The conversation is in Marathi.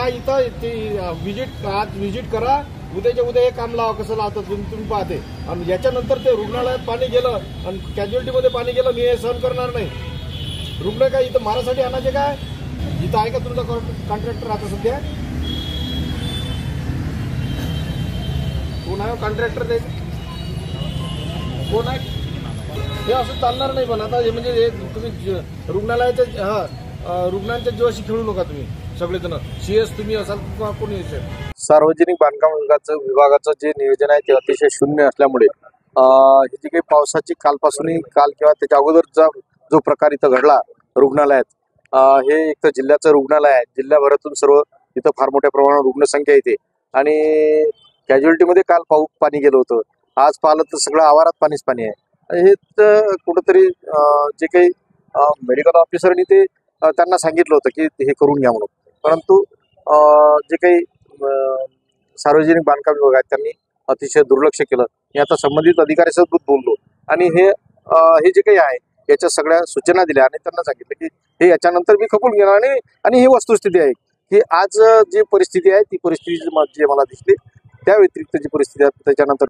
या इथं आज विजिट करा, उद्याच्या उद्या हे काम लावा, कसं लावतात तुम्ही पाहते. आणि याच्यानंतर ते रुग्णालयात पाणी गेलं आणि कॅज्युअल्टीमध्ये पाणी गेलं, मी हे सहन करणार नाही. रुग्ण काय इथं मारासाठी आणायचे काय? इथं आहे का तुमचा कॉन्ट्रॅक्टर आता सध्या? कोण आहे कॉन्ट्रॅक्टर? ते कोण आहे? हे असं चालणार नाही. पण आता हे म्हणजे हे तुम्ही रुग्णांच्या जीवाशी खेळू नका तुम्ही सगळेजण. सीएस तुम्ही असाल किंवा कोणी असेल. सार्वजनिक बांधकाम विभागाचं जे नियोजन आहे ते अतिशय शून्य असल्यामुळे ही जी काही पावसाची काल किंवा त्याच्या अगोदरचा जो प्रकार इथं घडला रुग्णालयात, हे एक तर जिल्ह्याचं रुग्णालय आहे. जिल्ह्याभरातून सर्व इथं फार मोठ्या प्रमाणावर रुग्णसंख्या येते आणि कॅज्युअल्टीमध्ये काल पाणी गेलं होतं. आज पाहिलं तर सगळं आवारात पाणी आहे. हे तर कुठंतरी जे काही मेडिकल ऑफिसरनी ते त्यांना सांगितलं होतं की हे करून घ्या म्हणून, परंतु जे काही सार्वजनिक बांधकाम विभाग आहेत त्यांनी अतिशय दुर्लक्ष केलं. मी आता संबंधित अधिकाऱ्यासोबत बोललो आणि हे जे काही आहे याच्या सगळ्या सूचना दिल्या आणि त्यांना सांगितलं की हे याच्यानंतर मी खपून घेणार आणि ही वस्तुस्थिती आहे की आज जी परिस्थिती आहे ती परिस्थिती जी मला दिसली त्या व्यतिरिक्त जी परिस्थिती आहे त्याच्यानंतर